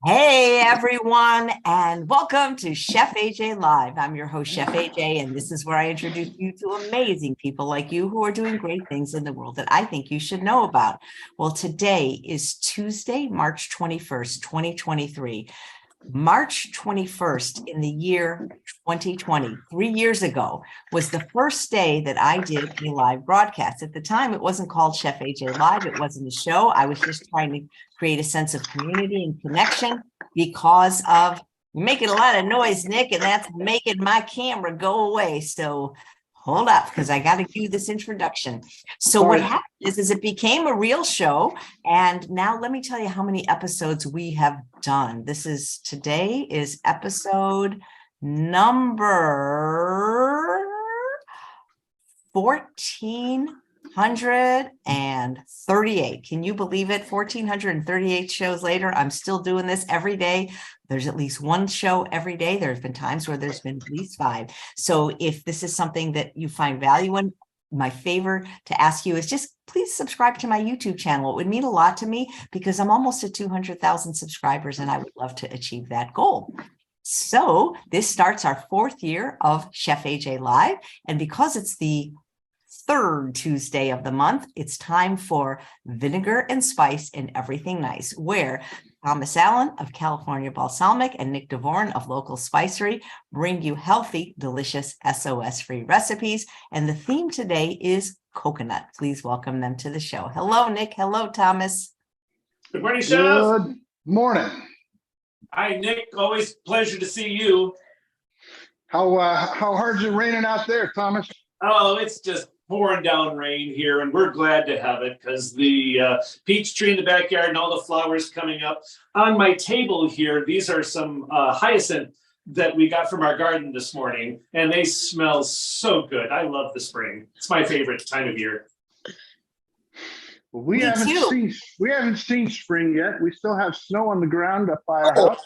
Hey everyone, and welcome to Chef AJ Live. I'm your host, Chef AJ, and this is where I introduce you to amazing people like you who are doing great things in the world that I think you should know about. Well, today is Tuesday, March 21st, 2023. March 21st in the year 2020, 3 years ago, was the first day that I did a live broadcast. At the time, it wasn't called Chef AJ Live. It wasn't a show. I was just trying to create a sense of community and connection because of making a lot of noise, Nick, and that's making my camera go away. So hold up, because I got to do this introduction. So what happened is it became a real show. And now let me tell you how many episodes we have done. Today is episode number 1438. Can you believe it? 1438 shows later, I'm still doing this every day. There's at least one show every day. There's been times where there's been at least five. So if this is something that you find value in, my favor to ask you is just please subscribe to my YouTube channel. It would mean a lot to me because I'm almost at 200,000 subscribers and I would love to achieve that goal. So this starts our fourth year of Chef AJ Live. And because it's the third Tuesday of the month, it's time for Vinegar and Spice and Everything Nice, where Thomas Allen of California Balsamic and Nick DeVorn of Local Spicery bring you healthy, delicious, SOS-free recipes. And the theme today is coconut. Please welcome them to the show. Hello, Nick. Hello, Thomas. Good morning, Chef. Good morning. Hi, Nick. Always pleasure to see you. How hard is it raining out there, Thomas? Oh, it's just pouring down rain here, and we're glad to have it because the peach tree in the backyard and all the flowers coming up. On my table here, these are some hyacinth that we got from our garden this morning, and they smell so good. I love the spring. It's my favorite time of year. Well, we haven't seen spring yet. We still have snow on the ground up by our house.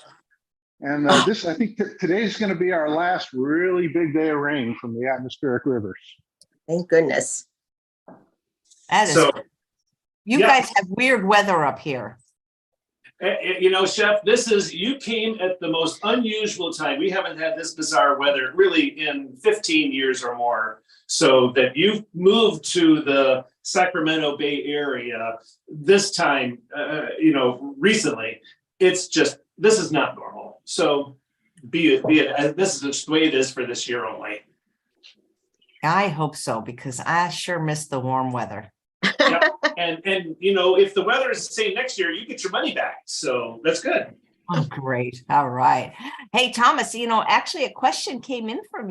And I think today's going to be our last really big day of rain from the atmospheric rivers. Thank goodness. That is you guys have weird weather up here. You know, Chef, you came at the most unusual time. We haven't had this bizarre weather really in 15 years or more. So that you've moved to the Sacramento Bay Area this time, recently, this is not normal. So be it. This is just the way it is for this year only. I hope so, because I sure miss the warm weather. Yep. And if the weather is the same next year, you get your money back. So that's good. Oh, great. All right. Hey, Thomas, actually a question came in from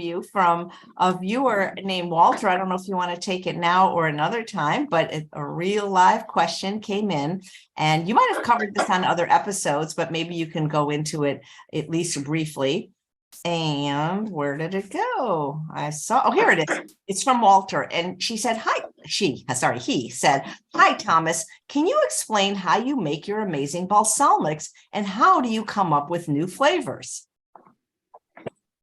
a viewer named Walter. I don't know if you want to take it now or another time, but a real live question came in, and you might have covered this on other episodes, but maybe you can go into it at least briefly. And where did it go? Here it is. It's from Walter. And he said, he said, "Hi, Thomas, can you explain how you make your amazing balsamics and how do you come up with new flavors?"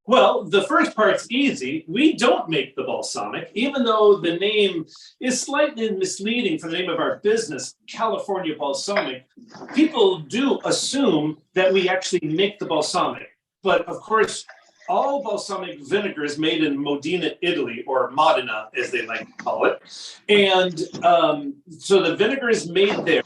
Well, the first part's easy. We don't make the balsamic, even though the name is slightly misleading for the name of our business, California Balsamic. People do assume that we actually make the balsamic. But of course, all balsamic vinegar is made in Modena, Italy, or Modena, as they like to call it. And so the vinegar is made there,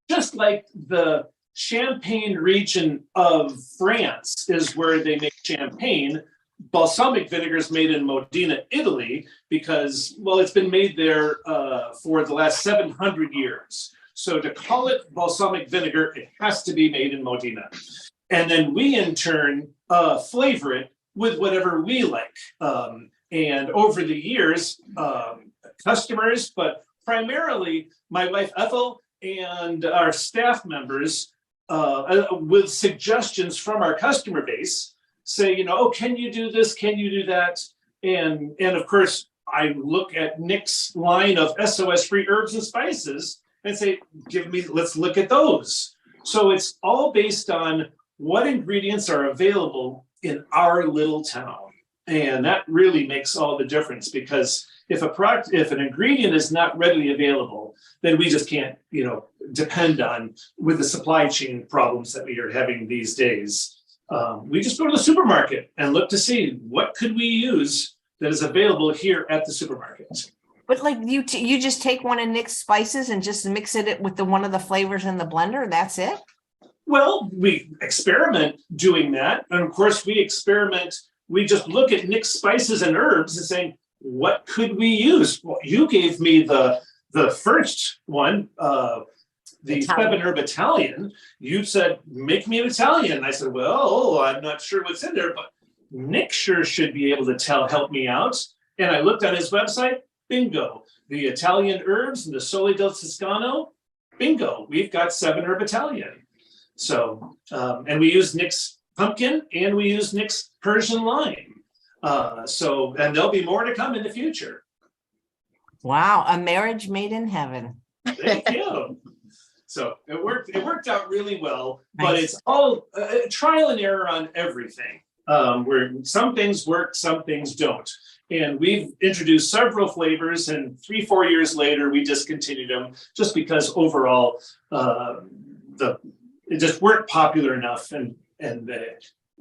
just like the Champagne region of France is where they make champagne. Balsamic vinegar is made in Modena, Italy, because, well, it's been made there for the last 700 years. So to call it balsamic vinegar, it has to be made in Modena. And then we, in turn, flavor it with whatever we like. And over the years, customers, but primarily my wife Ethel and our staff members, with suggestions from our customer base, say, can you do this? Can you do that? And of course, I look at Nick's line of SOS-free herbs and spices and say, let's look at those. So it's all based on what ingredients are available in our little town. And that really makes all the difference, because if an ingredient is not readily available, that we just can't, depend on with the supply chain problems that we are having these days. We just go to the supermarket and look to see what could we use that is available here at the supermarket. But like you just take one of Nick's spices and just mix it with one of the flavors in the blender. That's it. Well, we experiment doing that. And of course, we just look at Nick's spices and herbs and saying, what could we use? Well, you gave me the first one, the Italian. 7-herb Italian. You said, make me an Italian. And I said, well, I'm not sure what's in there, but Nick sure should be able to help me out. And I looked on his website, bingo. The Italian herbs and the Sole del Toscano, bingo. We've got 7-herb Italian. So, and we use Nick's pumpkin and we use Nick's Persian lime. And there'll be more to come in the future. Wow, a marriage made in heaven. Thank you. So it worked out really well, but Nice. it's all trial and error on everything. Where some things work, some things don't. And we've introduced several flavors, and 3-4 years later, we discontinued them just because overall it just weren't popular enough, and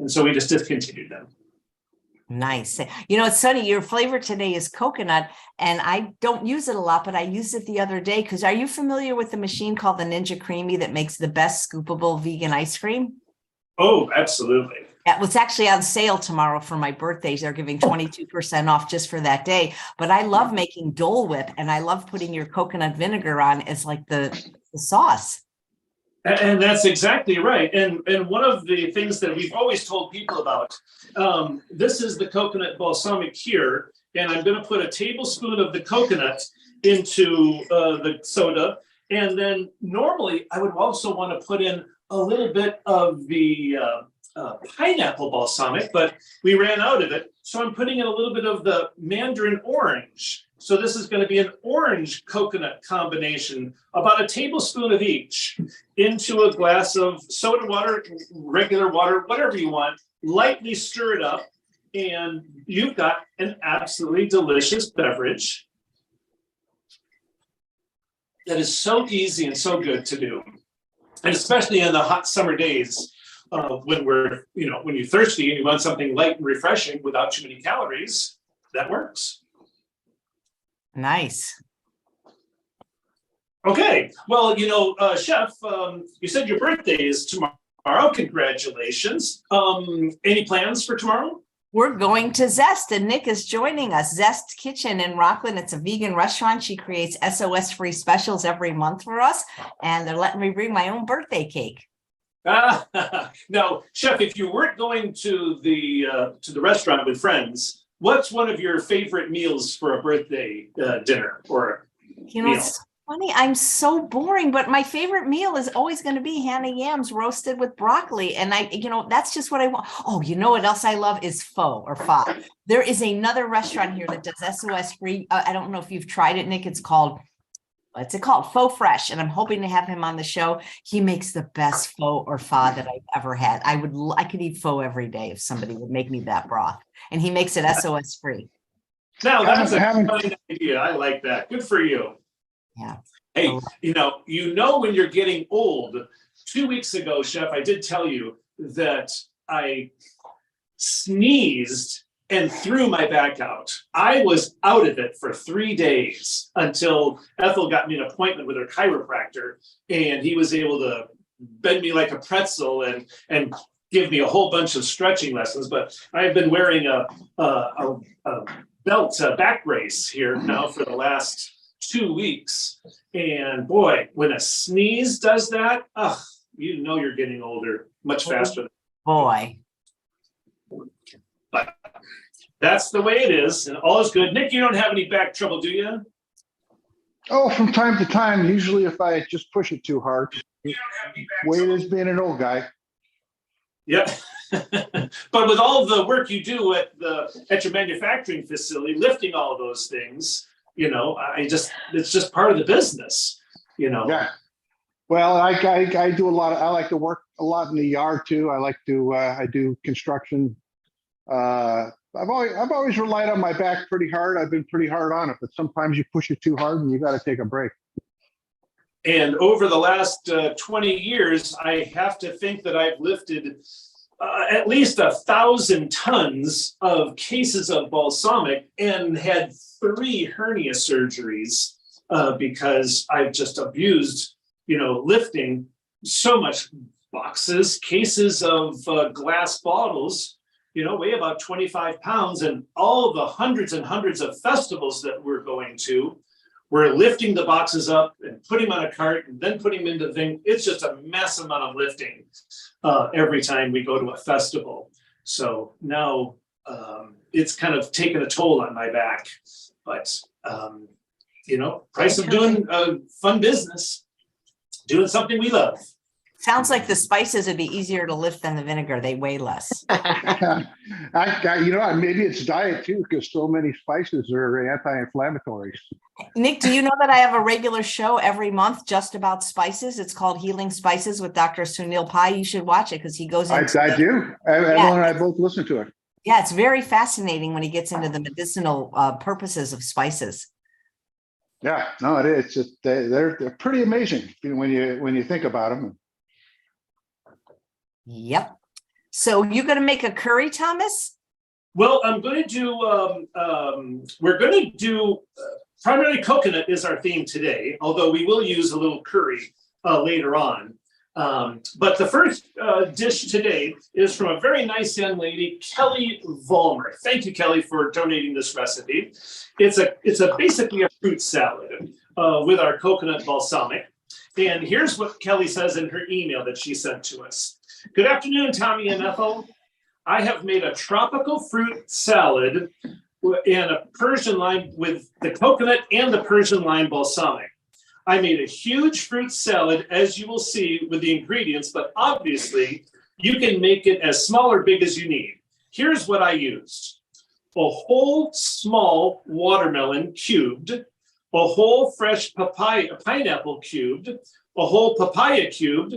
so we just discontinued them. Nice. It's funny. Your flavor today is coconut, and I don't use it a lot, but I used it the other day. Because are you familiar with the machine called the Ninja Creamy that makes the best scoopable vegan ice cream? Oh, absolutely. Yeah, it's actually on sale tomorrow for my birthday. They're giving 22% off just for that day. But I love making Dole Whip, and I love putting your coconut vinegar on as like the sauce. And that's exactly right. And one of the things that we've always told people about, this is the coconut balsamic here, and I'm going to put a tablespoon of the coconut into the soda. And then normally I would also want to put in a little bit of the pineapple balsamic, but we ran out of it. So I'm putting in a little bit of the mandarin orange. So this is going to be an orange coconut combination, about a tablespoon of each, into a glass of soda water, regular water, whatever you want, lightly stir it up, and you've got an absolutely delicious beverage that is so easy and so good to do. And especially in the hot summer days, when when you're thirsty and you want something light and refreshing without too many calories, that works. Nice. Okay. Well, Chef, you said your birthday is tomorrow. Congratulations. Any plans for tomorrow? We're going to Zest, and Nick is joining us. Zest Kitchen in Rockland. It's a vegan restaurant. She creates SOS-free specials every month for us, and they're letting me bring my own birthday cake. Now, Chef, if you weren't going to the restaurant with friends, what's one of your favorite meals for a birthday dinner or meal? It's funny. I'm so boring, but my favorite meal is always going to be Hannah yams roasted with broccoli. And that's just what I want. Oh, you know what else I love is pho or pho. There is another restaurant here that does SOS free. I don't know if you've tried it, Nick. What's it called? Pho Fresh. And I'm hoping to have him on the show. He makes the best pho or pho that I've ever had. I could eat pho every day if somebody would make me that broth. And he makes it SOS free. Now that's a fine idea. I like that. Good for you. Yeah. Hey, when you're getting old. 2 weeks ago, Chef, I did tell you that I sneezed and threw my back out. I was out of it for 3 days until Ethel got me an appointment with her chiropractor, and he was able to bend me like a pretzel and give me a whole bunch of stretching lessons. But I've been wearing a belt back brace here now for the last 2 weeks. And boy, when a sneeze does that, you're getting older much faster. Boy. But that's the way it is, and all is good. Nick, you don't have any back trouble, do you? Oh, from time to time, usually if I just push it too hard. Way it is being an old guy. Yep. But with all the work you do at your manufacturing facility, lifting all of those things, it's just part of the business, Yeah. Well, I do a lot. I like to work a lot in the yard too. I do construction. I've always relied on my back pretty hard. I've been pretty hard on it, but sometimes you push it too hard and you got to take a break. And over the last 20 years, I have to think that I've lifted at least 1,000 tons of cases of balsamic and had 3 hernia surgeries because I've just abused, lifting so much. Boxes, cases of glass bottles, weigh about 25 pounds, and all the hundreds and hundreds of festivals that we're going to, we're lifting the boxes up and putting them on a cart and then putting them into the thing. It's just a massive amount of lifting every time we go to a festival. So now it's kind of taken a toll on my back, but price of doing a fun business, doing something we love. Sounds like the spices would be easier to lift than the vinegar. They weigh less. Maybe it's diet too, because so many spices are anti-inflammatories. Nick, do you know that I have a regular show every month just about spices? It's called Healing Spices with Dr. Sunil Pai. You should watch it because he goes into I do. Evelyn and I both listen to it. Yeah, it's very fascinating when he gets into the medicinal purposes of spices. Yeah, no, it is. They're pretty amazing when you think about them. Yep. So you're going to make a curry, Thomas? Well, I'm going to do, we're going to do, primarily coconut is our theme today, although we will use a little curry later on. But the first dish today is from a very nice young lady, Kelly Vollmer. Thank you, Kelly, for donating this recipe. It's basically a fruit salad with our coconut balsamic. And here's what Kelly says in her email that she sent to us. Good afternoon, Tommy and Ethel. I have made a tropical fruit salad and a Persian lime with the coconut and the Persian lime balsamic. I made a huge fruit salad, as you will see with the ingredients, but obviously you can make it as small or big as you need. Here's what I used. A whole small watermelon cubed, a whole fresh pineapple cubed, a whole papaya cubed,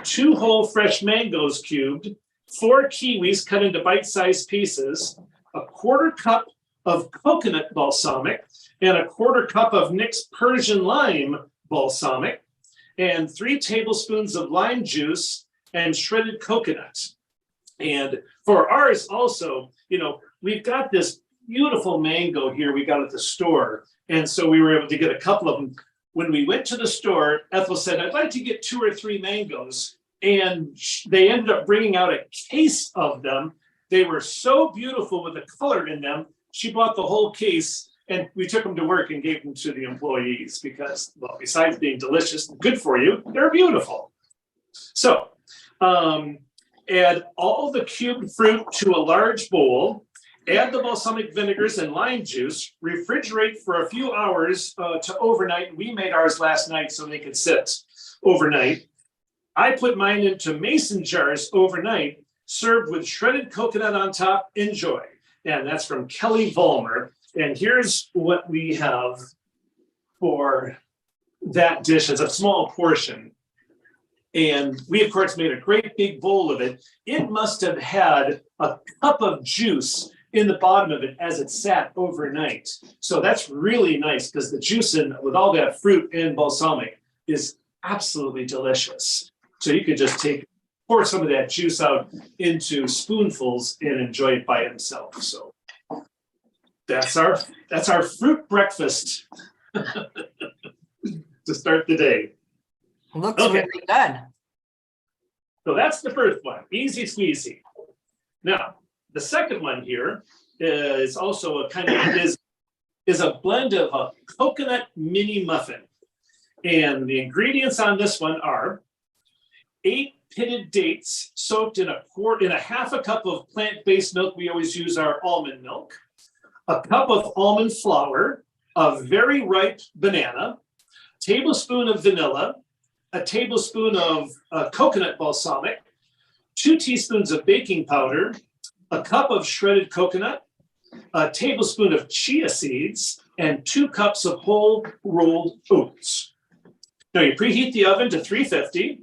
2 whole fresh mangoes cubed, 4 kiwis cut into bite-sized pieces, a 1/4 cup of coconut balsamic, and a 1/4 cup of Nick's Persian lime balsamic, and 3 tablespoons of lime juice and shredded coconut. And for ours also, we've got this beautiful mango here we got at the store. And so we were able to get a couple of them. When we went to the store, Ethel said, I'd like to get 2 or 3 mangoes. And they ended up bringing out a case of them. They were so beautiful with the color in them. She bought the whole case and we took them to work and gave them to the employees because, well, besides being delicious and good for you, they're beautiful. So add all the cubed fruit to a large bowl. Add the balsamic vinegars and lime juice, refrigerate for a few hours to overnight. We made ours last night so they could sit overnight. I put mine into mason jars overnight, served with shredded coconut on top. Enjoy. And that's from Kelly Vollmer. And here's what we have for that dish as a small portion. And we, of course, made a great big bowl of it. It must have had a cup of juice in the bottom of it as it sat overnight. So that's really nice because the juice in with all that fruit and balsamic is absolutely delicious. So you could just pour some of that juice out into spoonfuls and enjoy it by itself. So that's our fruit breakfast to start the day. Looks really good. So that's the first one, easy squeezy. Now, the second one here is also a kind of is a blend of a coconut mini muffin. And the ingredients on this one are 8 pitted dates soaked in a 1/2 cup of plant-based milk. We always use our almond milk. A cup of almond flour, a very ripe banana, tablespoon of vanilla, a tablespoon of coconut balsamic, 2 teaspoons of baking powder, a cup of shredded coconut, a tablespoon of chia seeds, and 2 cups of whole rolled oats. Now you preheat the oven to 350.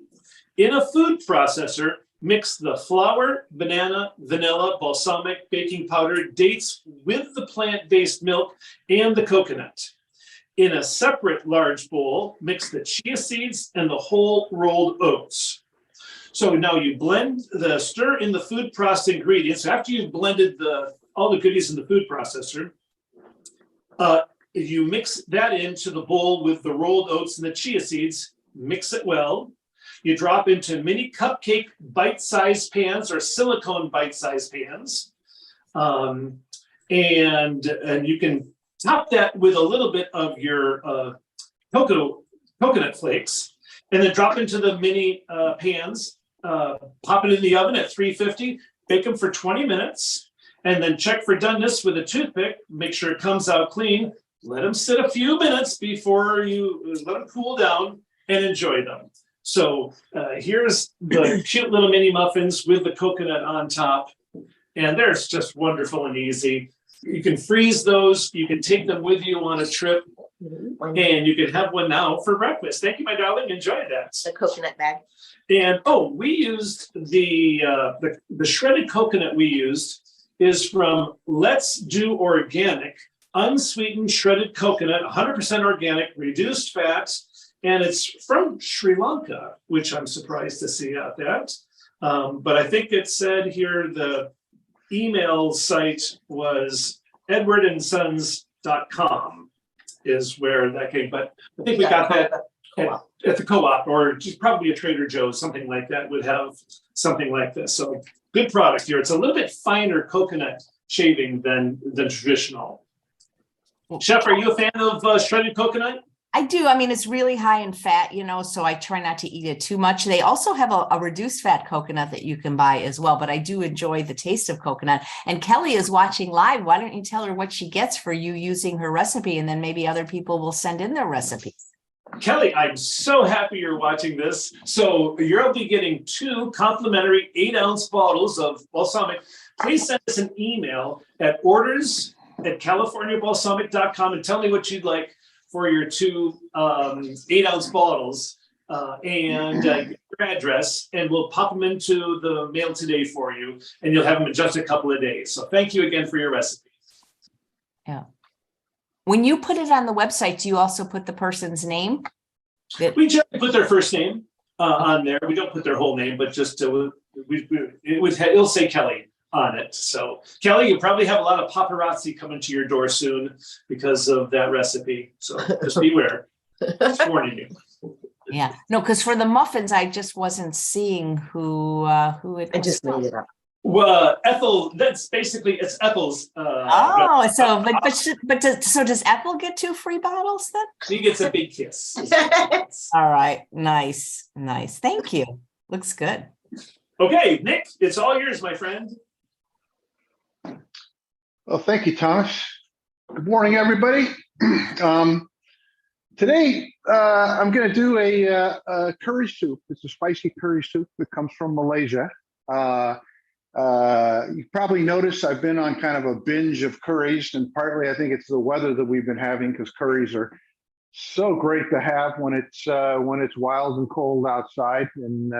In a food processor, mix the flour, banana, vanilla, balsamic, baking powder, dates with the plant-based milk and the coconut. In a separate large bowl, mix the chia seeds and the whole rolled oats. So now you stir in the food processed ingredients. After you've blended all the goodies in the food processor, you mix that into the bowl with the rolled oats and the chia seeds, mix it well. You drop into mini cupcake bite-sized pans or silicone bite-sized pans. And you can top that with a little bit of your coconut flakes, and then drop into the mini pans, pop it in the oven at 350, bake them for 20 minutes, and then check for doneness with a toothpick, make sure it comes out clean, let them sit a few minutes before you let them cool down, and enjoy them. So here's the cute little mini muffins with the coconut on top, and they're just wonderful and easy. You can freeze those. You can take them with you on a trip, and you can have one now for breakfast. Thank you, my darling. Enjoy that. The coconut bag. And we used the shredded coconut we used is from Let's Do Organic, unsweetened shredded coconut, 100% organic, reduced fats, and it's from Sri Lanka, which I'm surprised to see out that. But I think it said here the email site was edwardandsons.com is where that came. But I think we got that at the co-op, or just probably a Trader Joe's, something like that would have something like this. So good product here. It's a little bit finer coconut shaving than traditional. Chef, are you a fan of shredded coconut? I do. I mean, it's really high in fat, so I try not to eat it too much. They also have a reduced fat coconut that you can buy as well, but I do enjoy the taste of coconut. And Kelly is watching live. Why don't you tell her what she gets for you using her recipe, and then maybe other people will send in their recipes. Kelly, I'm so happy you're watching this. So you'll be getting 2 complimentary 8-ounce bottles of balsamic. Please send us an email at orders@californiabalsamic.com and tell me what you'd like for your 2 8-ounce bottles and your address, and we'll pop them into the mail today for you, and you'll have them in just a couple of days. So thank you again for your recipe. Yeah. When you put it on the website, do you also put the person's name? We just put their first name on there. We don't put their whole name, but just it'll say Kelly on it. So Kelly, you probably have a lot of paparazzi coming to your door soon because of that recipe. So just beware. Just warning you. Yeah, no, because for the muffins, I just wasn't seeing who it was. I just made it up. Well, Ethel, it's Ethel's. So does Ethel get 2 free bottles then? She gets a big kiss. All right, nice. Thank you. Looks good. Okay, Nick, it's all yours, my friend. Well, thank you, Thomas. Good morning, everybody. Today, I'm going to do a curry soup. It's a spicy curry soup that comes from Malaysia. You probably noticed I've been on kind of a binge of curries, and partly I think it's the weather that we've been having, because curries are so great to have when it's wild and cold outside, and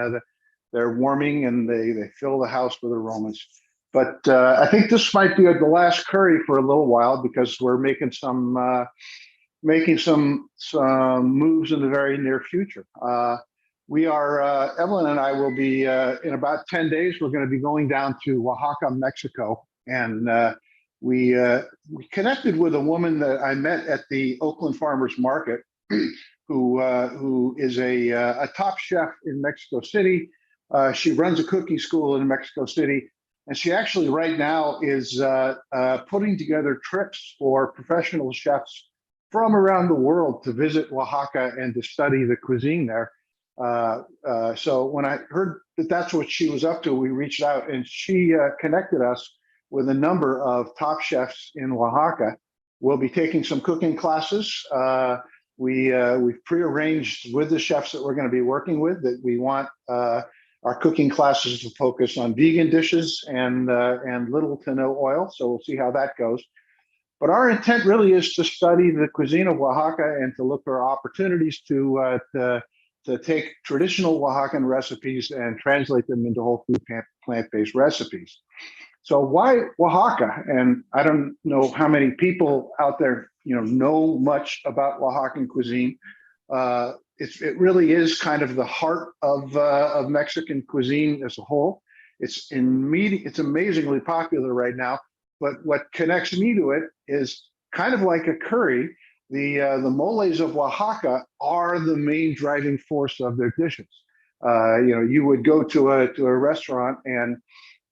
they're warming and they fill the house with aromas. But I think this might be the last curry for a little while, because we're making some moves in the very near future. Evelyn and I will be, in about 10 days, we're going to be going down to Oaxaca, Mexico. And we connected with a woman that I met at the Oakland Farmers Market, who is a top chef in Mexico City. She runs a cooking school in Mexico City. And she actually right now is putting together trips for professional chefs from around the world to visit Oaxaca and to study the cuisine there. So when I heard that that's what she was up to, we reached out, and she connected us with a number of top chefs in Oaxaca. We'll be taking some cooking classes. We've prearranged with the chefs that we're going to be working with that we want our cooking classes to focus on vegan dishes and little to no oil. So we'll see how that goes. But our intent really is to study the cuisine of Oaxaca and to look for opportunities to take traditional Oaxacan recipes and translate them into whole food plant-based recipes. So why Oaxaca? And I don't know how many people out there know much about Oaxacan cuisine. It really is kind of the heart of Mexican cuisine as a whole. It's amazingly popular right now. But what connects me to it is kind of like a curry. The moles of Oaxaca are the main driving force of their dishes. You would go to a restaurant and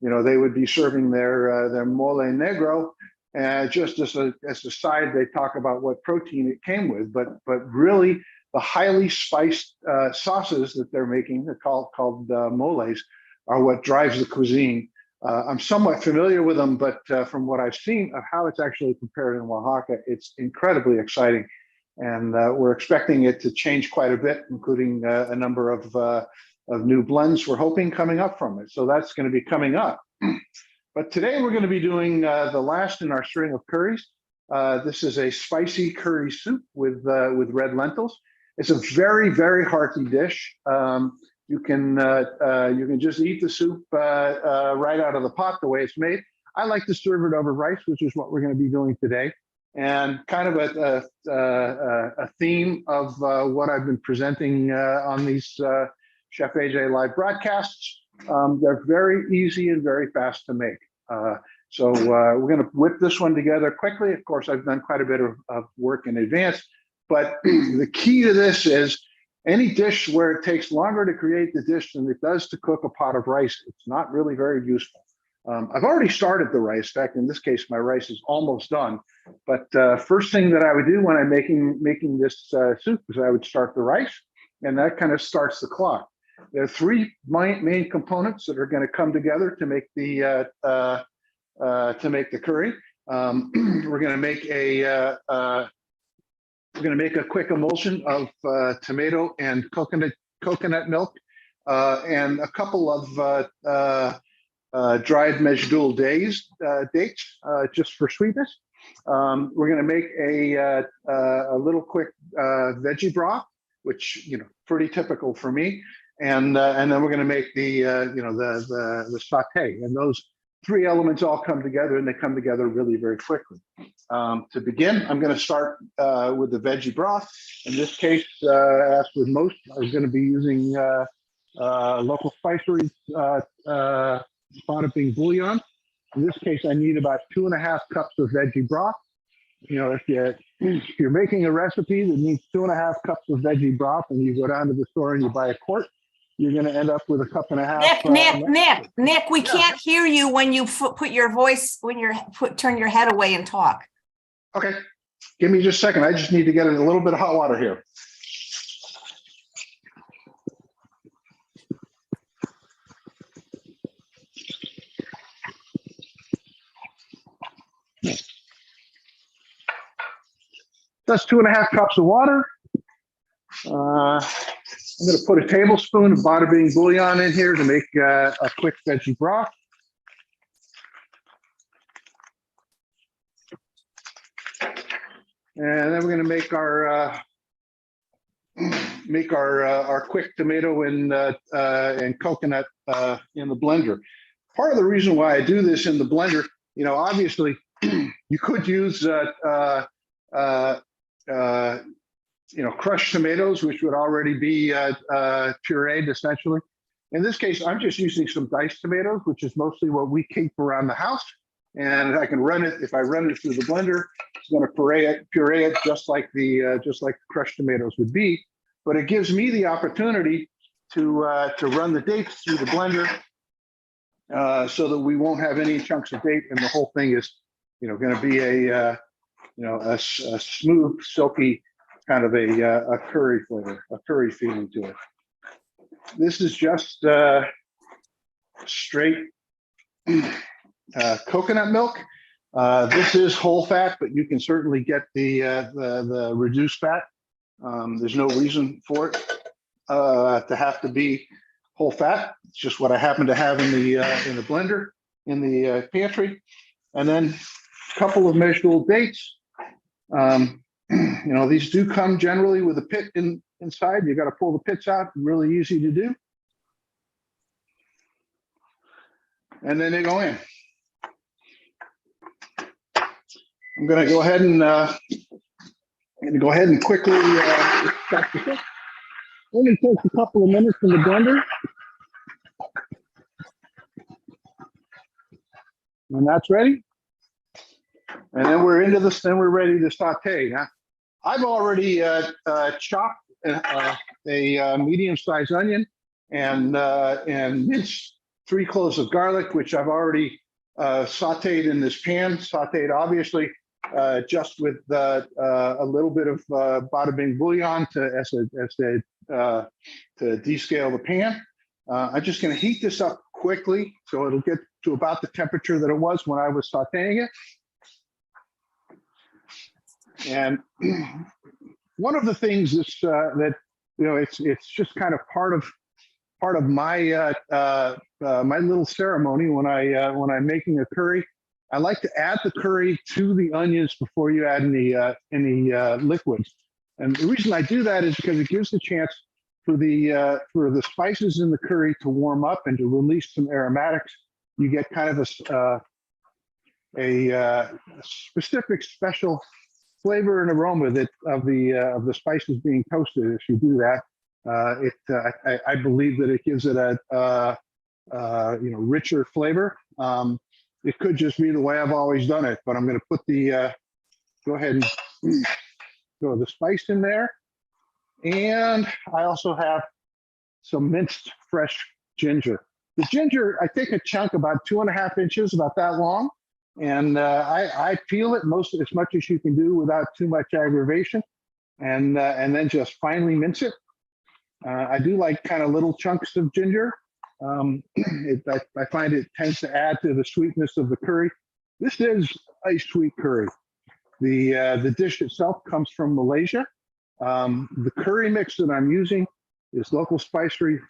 they would be serving their mole negro, and just as a side, they talk about what protein it came with. But really, the highly spiced sauces that they're making, they're called moles, are what drives the cuisine. I'm somewhat familiar with them, but from what I've seen of how it's actually prepared in Oaxaca, it's incredibly exciting. And we're expecting it to change quite a bit, including a number of new blends we're hoping coming up from it. So that's going to be coming up. But today we're going to be doing the last in our string of curries. This is a spicy curry soup with red lentils. It's a very, very hearty dish. You can just eat the soup right out of the pot the way it's made. I like to serve it over rice, which is what we're going to be doing today. And kind of a theme of what I've been presenting on these Chef AJ live broadcasts. They're very easy and very fast to make. So we're going to whip this one together quickly. Of course, I've done quite a bit of work in advance, but the key to this is any dish where it takes longer to create the dish than it does to cook a pot of rice, it's not really very useful. I've already started the rice. In fact, in this case, my rice is almost done. But first thing that I would do when I'm making this soup is I would start the rice, and that kind of starts the clock. There are three main components that are going to come together to make the curry. We're going to make a quick emulsion of tomato and coconut milk and a couple of dried Medjool dates just for sweetness. We're going to make a little quick veggie broth, which pretty typical for me, and then we're going to make the saute. And those three elements all come together, and they come together really very quickly. To begin, I'm going to start with the veggie broth. In this case, as with most, I'm going to be using local spiceries bada bing bouillon. In this case, I need about 2.5 cups of veggie broth. If you're making a recipe that needs 2.5 cups of veggie broth, and you go down to the store and you buy a quart, you're going to end up with 1.5 cups. Nick, we can't hear you when you put your voice, turn your head away and talk. Okay, give me just a second. I just need to get a little bit of hot water here. That's 2.5 cups of water. I'm going to put a tablespoon of bada bing bouillon in here to make a quick veggie broth. And then we're going to make our quick tomato and coconut in the blender. Part of the reason why I do this in the blender, obviously you could use crushed tomatoes, which would already be pureed essentially. In this case, I'm just using some diced tomatoes, which is mostly what we keep around the house. And I can run it, if I run it through the blender, it's going to puree it just like the crushed tomatoes would be. But it gives me the opportunity to run the dates through the blender so that we won't have any chunks of date, and the whole thing is, going to be a smooth, silky kind of a curry flavor, a curry feeling to it. This is just straight coconut milk. This is whole fat, but you can certainly get the reduced fat. There's no reason for it to have to be whole fat. It's just what I happen to have in the blender in the pantry. And then a couple of Medjool dates. These do come generally with a pit inside. You got to pull the pits out. Really easy to do. And then they go in. I'm going to go ahead and I'm gonna go ahead and quickly start this up. Only takes a couple of minutes in the blender. And that's ready. And then we're into this, then we're ready to saute. Now, I've already chopped a medium-sized onion and minced 3 cloves of garlic, which I've already sauteed in this pan. Sauteed, obviously, just with a little bit of bada bing bouillon to descale the pan. I'm just going to heat this up quickly so it'll get to about the temperature that it was when I was sauteing it. And one of the things that's, that, you know, it's just kind of part of my my little ceremony when I'm making a curry. I like to add the curry to the onions before you add any liquids. And the reason I do that is because it gives the chance for the spices in the curry to warm up and to release some aromatics. You get kind of a specific special flavor and aroma that of the spices being toasted. If you do that, I believe that it gives it a richer flavor. It could just be the way I've always done it, but I'm going to put go ahead and throw the spice in there. And I also have some minced fresh ginger. The ginger, I take a chunk about 2.5 inches, about that long. And I peel it as much as you can do without too much aggravation. And then just finely mince it. I do like kind of little chunks of ginger. I find it tends to add to the sweetness of the curry. This is a sweet curry. The dish itself comes from Malaysia. The curry mix that I'm using is local spicery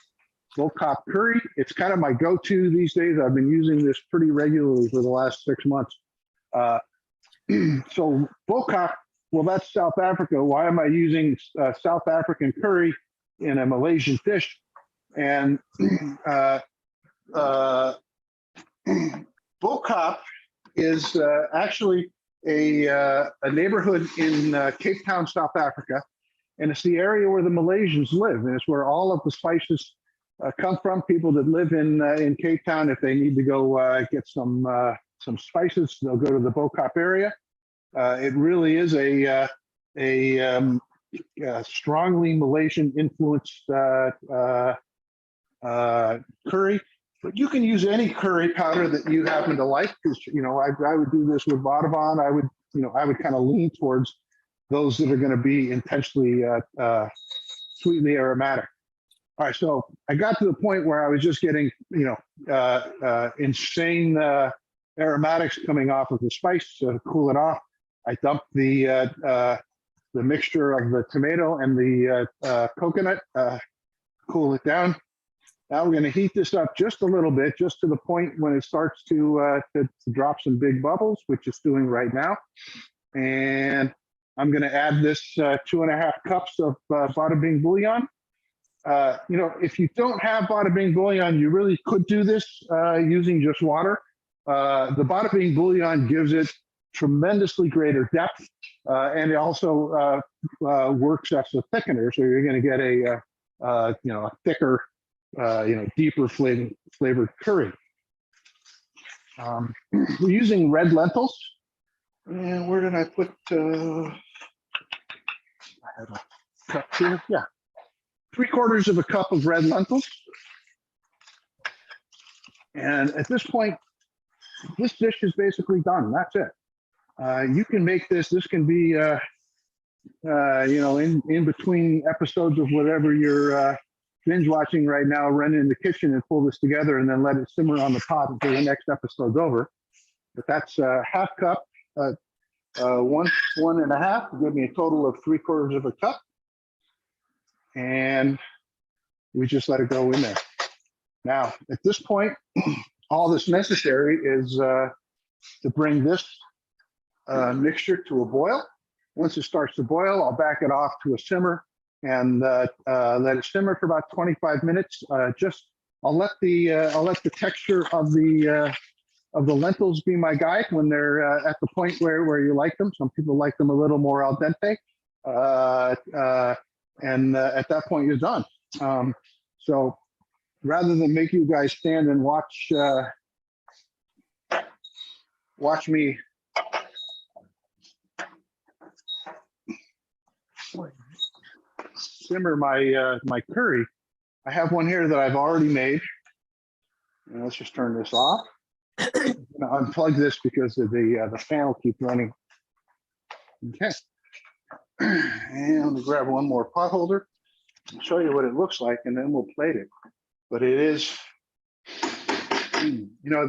Bo-Kaap curry. It's kind of my go-to these days. I've been using this pretty regularly for the last 6 months. So Bo-Kaap, well, that's South Africa. Why am I using South African curry in a Malaysian dish? And Bo-Kaap is actually a neighborhood in Cape Town, South Africa. And it's the area where the Malaysians live. And it's where all of the spices come from. People that live in Cape Town, if they need to go get some spices, they'll go to the Bo-Kaap area. It really is a strongly Malaysian influenced curry. But you can use any curry powder that you happen to like. Because I would do this with Vadavon. I would kind of lean towards those that are going to be intentionally sweetly aromatic. All right, so I got to the point where I was just getting, insane aromatics coming off of the spice to cool it off. I dumped the mixture of the tomato and the coconut, cool it down. Now we're going to heat this up just a little bit, just to the point when it starts to drop some big bubbles, which it's doing right now. And I'm going to add this 2.5 cups of bada bing bouillon. If you don't have bada bing bouillon, you really could do this using just water. The bada bing bouillon gives it tremendously greater depth, and it also works as a thickener. So you're going to get a thicker, deeper flavored curry. We're using red lentils. And where did I put? I have a cup here. Yeah. 3/4 of a cup of red lentils. And at this point, this dish is basically done. That's it. You can make this. This can be, in between episodes of whatever you're binge watching right now, run in the kitchen and pull this together and then let it simmer on the pot until the next episode's over. But that's a half cup, 1.5, give me a total of 3/4 of a cup. And we just let it go in there. Now, at this point, all that's necessary is to bring this mixture to a boil. Once it starts to boil, I'll back it off to a simmer and let it simmer for about 25 minutes. I'll let the texture of the lentils be my guide when they're at the point where you like them. Some people like them a little more al dente. and at that point you're done. So rather than make you guys stand and watch me simmer my curry, I have one here that I've already made. And let's just turn this off. I'm gonna unplug this because of the fan will keep running. Okay. And let me grab one more pot holder and show you what it looks like, and then we'll plate it. But it is, you know,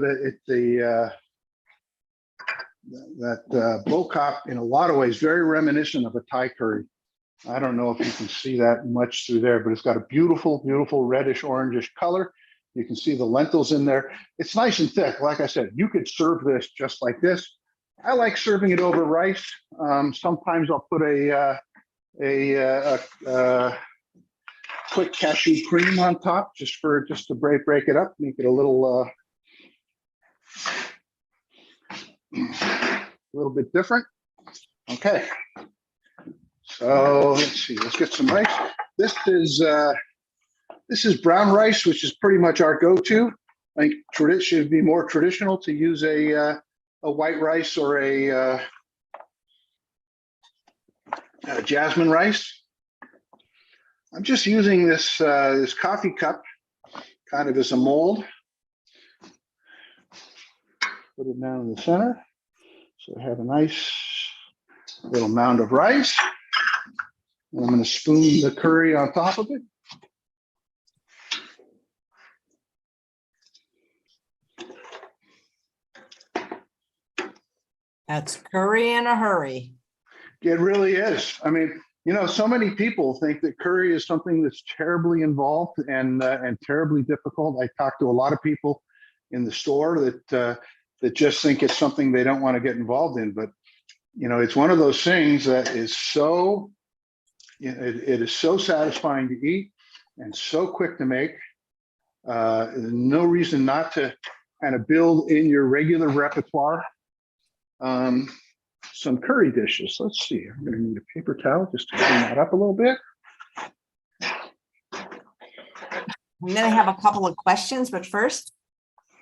that bow cop in a lot of ways very reminiscent of a Thai curry. I don't know if you can see that much through there, but it's got a beautiful, beautiful reddish orangish color. You can see the lentils in there. It's nice and thick. Like I said, you could serve this just like this. I like serving it over rice. Sometimes I'll put a quick cashew cream on top, just to break it up, make it a little bit different. Okay. So let's see. Let's get some rice. This is brown rice, which is pretty much our go-to. I think tradition would be more traditional to use a white rice or a jasmine rice. I'm just using this this coffee cup kind of as a mold. Put it down in the center. So I have a nice little mound of rice. And I'm going to spoon the curry on top of it. That's curry in a hurry. It really is. I mean, you know, so many people think that curry is something that's terribly involved and terribly difficult. I talk to a lot of people in the store that just think it's something they don't want to get involved in. But you know, it's one of those things that is so, you know, it is so satisfying to eat and so quick to make. No reason not to kind of build in your regular repertoire some curry dishes. Let's see. I'm going to need a paper towel just to clean that up a little bit. I'm going to have a couple of questions, but first,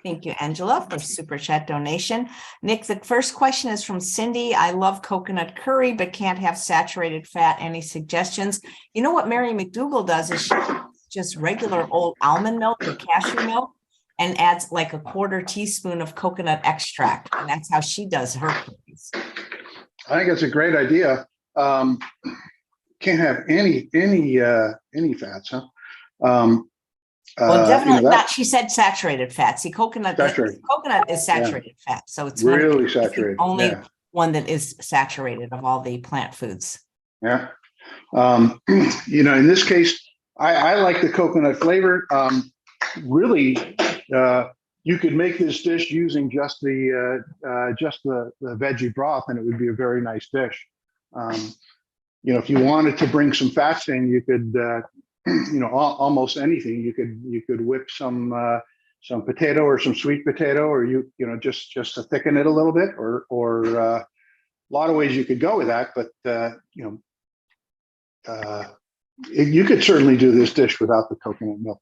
thank you, Angela, for super chat donation. Nick, the first question is from Cindy. I love coconut curry, but can't have saturated fat. Any suggestions? You know what Mary McDougall does is she just regular old almond milk or cashew milk and adds like a 1/4 teaspoon of coconut extract. And that's how she does her cookies. I think it's a great idea. Can't have any fats, huh? Well, definitely you know, not. She said saturated fat. See, coconut is saturated fat. So it's really saturated. The only one that is saturated of all the plant foods. Yeah. You know, in this case, I like the coconut flavor. Really, you could make this dish using just the veggie broth, and it would be a very nice dish. You know, if you wanted to bring some fats in, you could, you know, almost anything. You could whip some potato or some sweet potato, or you know, just to thicken it a little bit, or a lot of ways you could go with that. But you know, you could certainly do this dish without the coconut milk.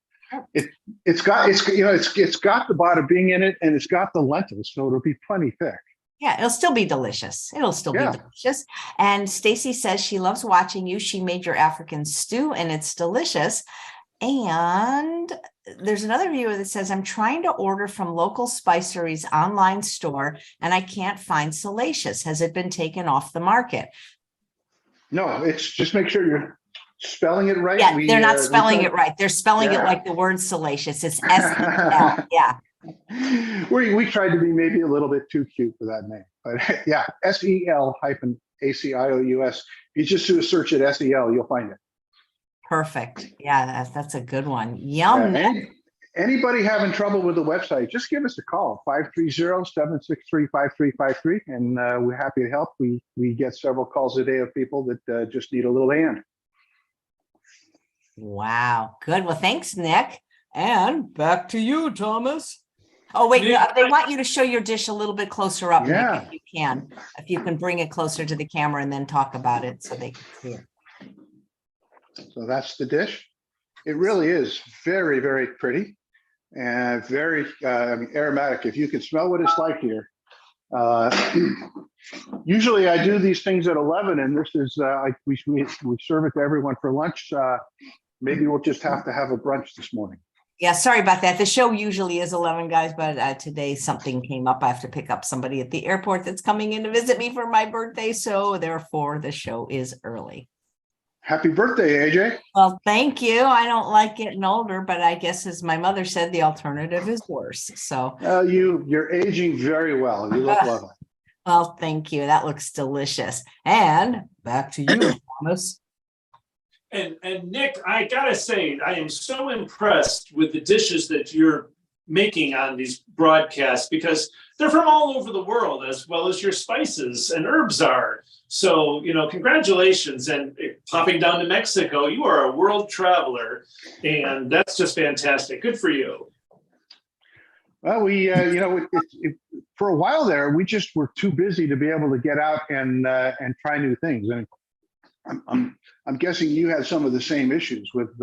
It's got the bada bing in it, and it's got the lentils, so it'll be plenty thick. Yeah, it'll still be delicious. It'll still be delicious. And Stacy says she loves watching you. She made your African stew, and it's delicious. And there's another viewer that says, I'm trying to order from local spiceries online store, and I can't find Salacious. Has it been taken off the market? No, it's just make sure you're spelling it right. Yeah, they're not spelling it right. They're spelling it like the word salacious. It's S-E-L. Yeah. We tried to be maybe a little bit too cute for that name, but yeah, SEL-ACIOUS. If you just do a search at SEL, you'll find it. Perfect. Yeah, that's a good one. Yum. Anybody having trouble with the website, just give us a call, 530-763-5353, and we're happy to help. We get several calls a day of people that just need a little hand. Wow. Good. Well, thanks, Nick. And back to you, Thomas. Oh, wait, Nick, no, they want you to show your dish a little bit closer up, Nick, Yeah. if you can. If you can bring it closer to the camera and then talk about it so they can see it. So that's the dish. It really is very, very pretty and very aromatic. If you can smell what it's like here. Usually I do these things at 11, and this is we serve it to everyone for lunch. Maybe we'll just have to have a brunch this morning. Yeah, sorry about that. The show usually is 11, guys, but today something came up. I have to pick up somebody at the airport that's coming in to visit me for my birthday. So therefore, the show is early. Happy birthday, AJ. Well, thank you. I don't like getting older, but I guess as my mother said, the alternative is worse. So You're aging very well. You look lovely. well, thank you. That looks delicious. And back to you, Thomas. And Nick, I gotta say, I am so impressed with the dishes that you're making on these broadcasts, because they're from all over the world, as well as your spices and herbs are. So, congratulations. And popping down to Mexico, you are a world traveler, and that's just fantastic. Good for you. Well, for a while there, we just were too busy to be able to get out and try new things. And I'm guessing you had some of the same issues with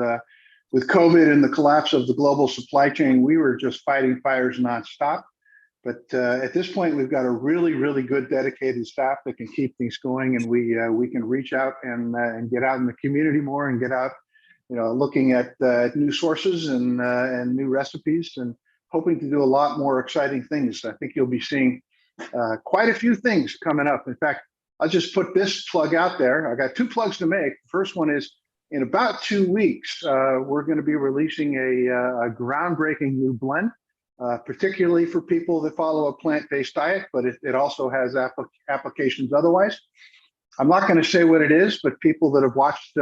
COVID and the collapse of the global supply chain. We were just fighting fires nonstop. But at this point, we've got a really, really good dedicated staff that can keep things going, and we can reach out and get out in the community more and get out, looking at new sources and new recipes, and hoping to do a lot more exciting things. I think you'll be seeing quite a few things coming up. In fact, I'll just put this plug out there. I got two plugs to make. The first one is, in about 2 weeks, we're going to be releasing a groundbreaking new blend, particularly for people that follow a plant-based diet, but it also has applications otherwise. I'm not going to say what it is, but people that have watched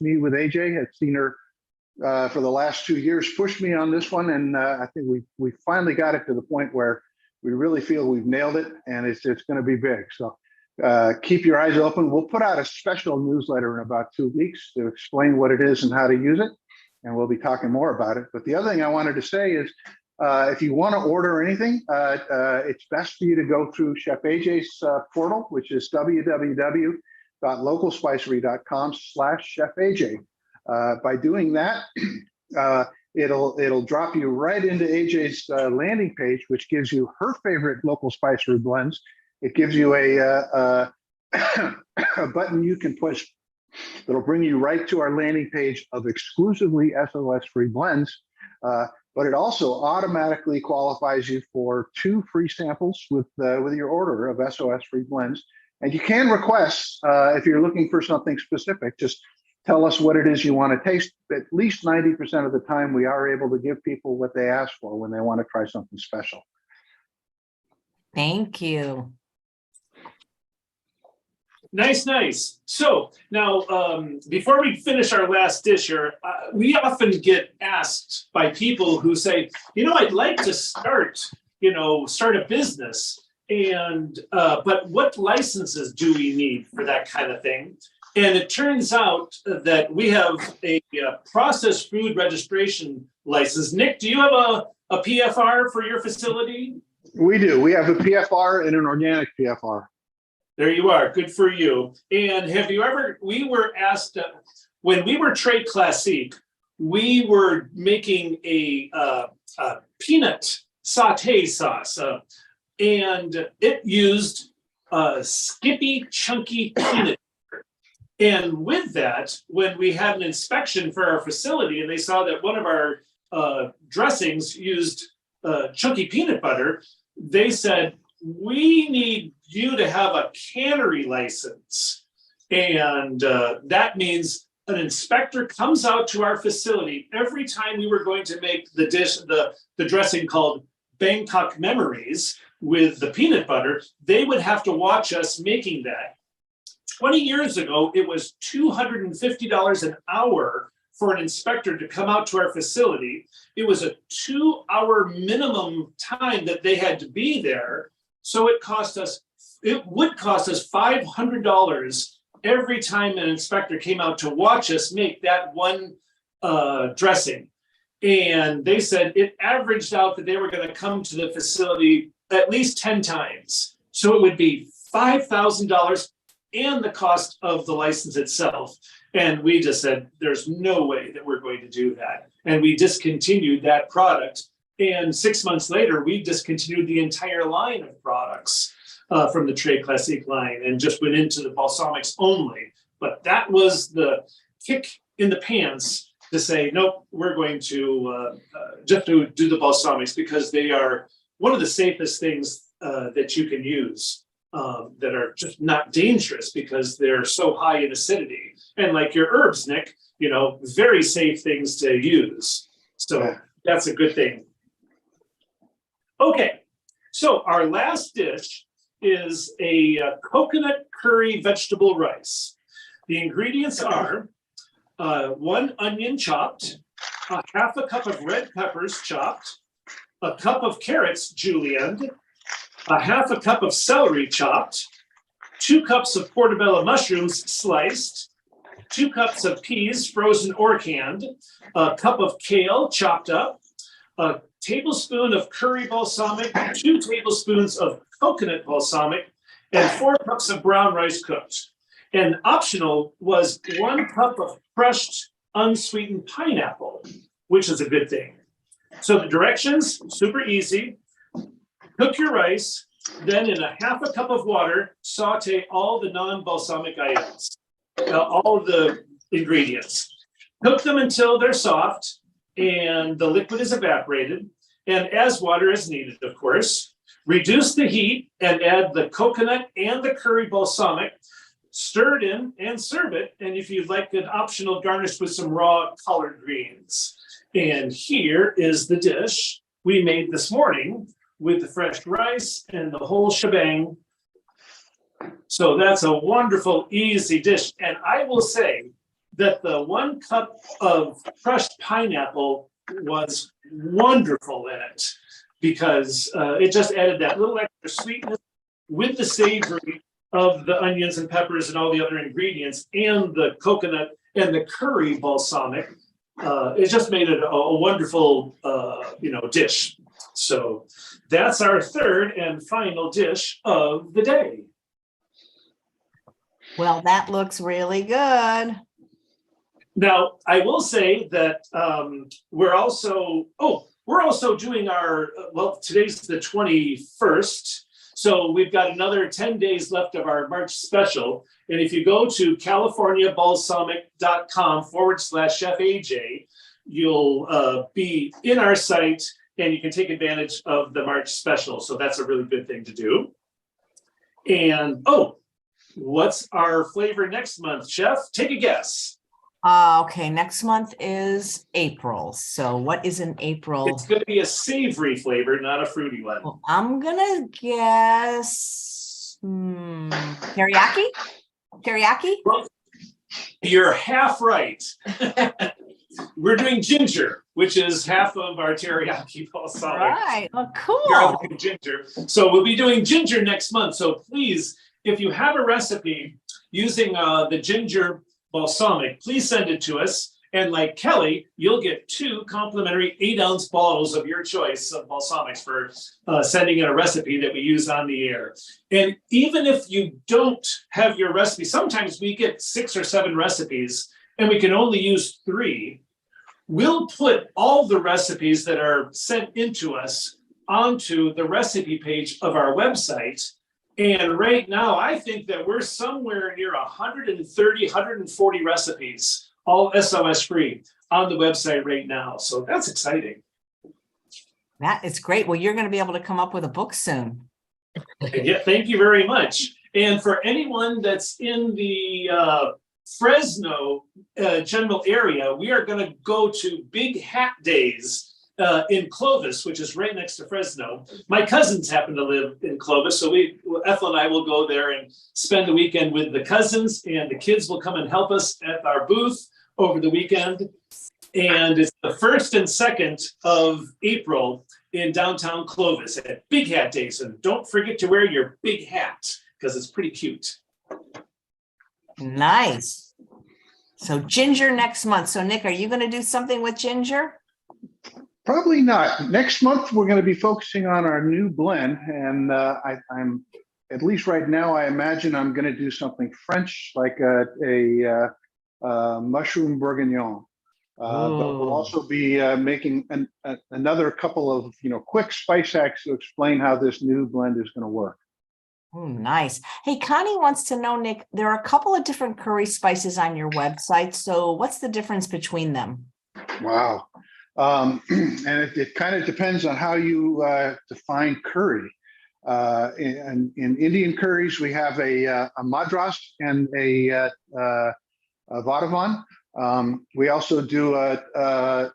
me with AJ have seen her for the last 2 years push me on this one, and I think we finally got it to the point where we really feel we've nailed it, and it's going to be big. So keep your eyes open. We'll put out a special newsletter in about 2 weeks to explain what it is and how to use it, and we'll be talking more about it. But the other thing I wanted to say is, if you want to order anything, it's best for you to go through Chef AJ's portal, which is www.localspicery.com/Chef AJ. By doing that, it'll drop you right into AJ's landing page, which gives you her favorite local spicery blends. It gives you a button you can push that'll bring you right to our landing page of exclusively SOS-free blends. But it also automatically qualifies you for 2 free samples with your order of SOS-free blends. And you can request, if you're looking for something specific, just tell us what it is you want to taste. At least 90% of the time, we are able to give people what they ask for when they want to try something special. Thank you. Nice. So now, before we finish our last dish here, we often get asked by people who say, I'd like to start a business, and but what licenses do we need for that kind of thing? And it turns out that we have a processed food registration license. Nick, do you have a PFR for your facility? We do. We have a PFR and an organic PFR. There you are. Good for you. And we were asked, when we were Trade Classique, we were making a peanut sauté sauce, and it used Skippy chunky peanut. And with that, when we had an inspection for our facility and they saw that one of our dressings used chunky peanut butter, they said, we need you to have a cannery license. And that means an inspector comes out to our facility every time we were going to make the dish, the dressing called Bangkok Memories with the peanut butter. They would have to watch us making that. 20 years ago, it was $250 an hour for an inspector to come out to our facility. It was a 2-hour minimum time that they had to be there. So it would cost us $500 every time an inspector came out to watch us make that one dressing. And they said it averaged out that they were going to come to the facility at least 10 times. So it would be $5,000 and the cost of the license itself. And we just said, there's no way that we're going to do that. And we discontinued that product. And 6 months later, we discontinued the entire line of products from the Trade Classique line and just went into the balsamics only. But that was the kick in the pants to say, nope, we're going to just do the balsamics because they are one of the safest things that you can use that are just not dangerous because they're so high in acidity. And like your herbs, Nick, you know, very safe things to use. So that's a good thing. Okay, so our last dish is a coconut curry vegetable rice. The ingredients are 1 onion chopped, a half a cup of red peppers chopped, a cup of carrots julienned, a half a cup of celery chopped, 2 cups of portobello mushrooms sliced, 2 cups of peas frozen or canned, a cup of kale chopped up, a tablespoon of curry balsamic, 2 tablespoons of coconut balsamic, and 4 cups of brown rice cooked. And optional was 1 cup of crushed unsweetened pineapple, which is a good thing. So the directions, super easy. Cook your rice, then in a half a cup of water, saute all the non-balsamic items, all of the ingredients. Cook them until they're soft and the liquid is evaporated, and as water is needed, of course. Reduce the heat and add the coconut and the curry balsamic. Stir it in and serve it. And if you'd like an optional garnish with some raw collard greens. And here is the dish we made this morning with the fresh rice and the whole shebang. So that's a wonderful, easy dish. And I will say that the 1 cup of crushed pineapple was wonderful in it because it just added that little extra sweetness with the savory of the onions and peppers and all the other ingredients and the coconut and the curry balsamic. It just made it a wonderful, dish. So that's our third and final dish of the day. Well, that looks really good. Now, I will say that we're also doing our, today's the 21st. So we've got another 10 days left of our March special. And if you go to californiabalsamic.com/Chef AJ, you'll be in our site and you can take advantage of the March special. So that's a really good thing to do. And, what's our flavor next month, Chef? Take a guess. Okay, next month is April. So what is in April? It's going to be a savory flavor, not a fruity one. Well, I'm gonna guess teriyaki. Teriyaki? Well, you're half right. We're doing ginger, which is half of our teriyaki balsamic. Right. Oh, cool. Garlic and ginger. So we'll be doing ginger next month. So please, if you have a recipe using the ginger balsamic, please send it to us. And like Kelly, you'll get 2 complimentary 8-ounce bottles of your choice of balsamics for sending in a recipe that we use on the air. And even if you don't have your recipe, sometimes we get 6 or 7 recipes and we can only use 3. We'll put all the recipes that are sent into us onto the recipe page of our website. And right now, I think that we're somewhere near 130, 140 recipes, all SOS free on the website right now. So that's exciting. That is great. Well, you're going to be able to come up with a book soon. Yeah, thank you very much. And for anyone that's in the Fresno general area, we are going to go to Big Hat Days in Clovis, which is right next to Fresno. My cousins happen to live in Clovis, so Ethel and I will go there and spend the weekend with the cousins, and the kids will come and help us at our booth over the weekend. And it's the 1st and 2nd of April in downtown Clovis at Big Hat Days. And don't forget to wear your big hat because it's pretty cute. Nice. So ginger next month. So Nick, are you going to do something with ginger? Probably not. Next month, we're going to be focusing on our new blend. And I'm, at least right now, I imagine I'm going to do something French, like a mushroom bourguignon. But we'll Ooh. also be making another couple of quick spice hacks to explain how this new blend is going to work. Oh, nice. Hey, Connie wants to know, Nick, there are a couple of different curry spices on your website. So what's the difference between them? Wow. And it kind of depends on how you define curry. In Indian curries, we have a madras and a vadavan. We also do blanking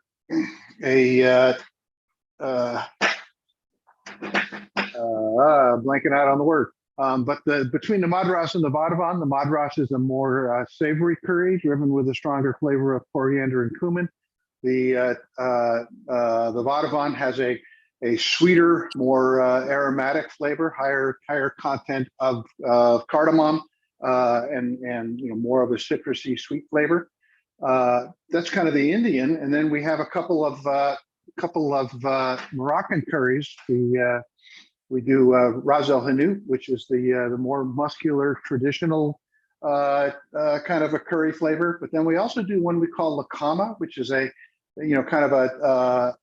out on the word. But between the madras and the madras is a more savory curry, driven with a stronger flavor of coriander and cumin. The vadavan has a sweeter, more aromatic flavor, higher content of cardamom, and more of a citrusy sweet flavor. That's kind of the Indian, and then we have a couple of Moroccan curries. We do Ras El Hanout, which is the more muscular, traditional kind of a curry flavor. But then we also do one we call lakama, which is a kind of a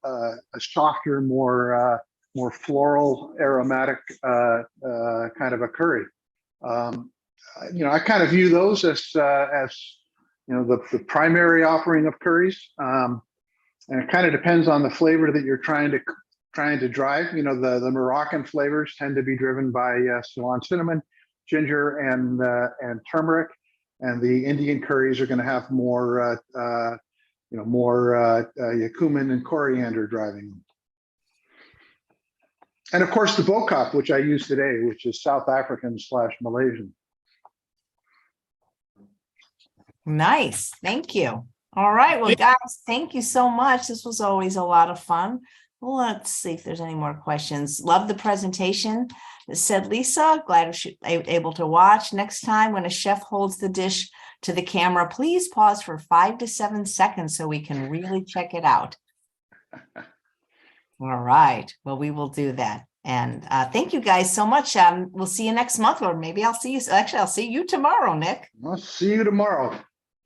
softer, more floral, aromatic kind of a curry. I kind of view those as the primary offering of curries, and it kind of depends on the flavor that you're trying to drive. The Moroccan flavors tend to be driven by Ceylon cinnamon, ginger, and turmeric, and the Indian curries are going to have more cumin and coriander driving them. And of course, the bokap, which I use today, which is South African / Malaysian. Nice. Thank you. All right. Well, guys, thank you so much. This was always a lot of fun. Let's see if there's any more questions. Love the presentation, said Lisa. Glad she able to watch. Next time when a chef holds the dish to the camera, please pause for 5 to 7 seconds so we can really check it out. All right. Well, we will do that. And thank you guys so much. We'll see you next month, or maybe I'll see you. Actually, I'll see you tomorrow, Nick. I'll see you tomorrow.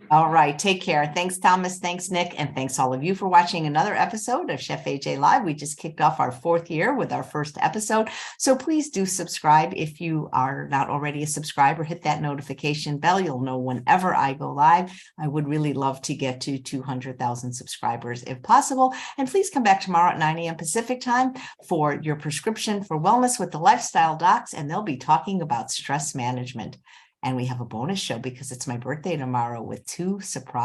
All right. Take care. Thanks, Thomas. Thanks, Nick. And thanks all of you for watching another episode of Chef AJ Live. We just kicked off our 4th year with our first episode. So please do subscribe. If you are not already a subscriber, hit that notification bell. You'll know whenever I go live. I would really love to get to 200,000 subscribers if possible. And please come back tomorrow at 9 a.m. Pacific time for your prescription for wellness with the Lifestyle Docs. And they'll be talking about stress management. And we have a bonus show because it's my birthday tomorrow with 2 surprises.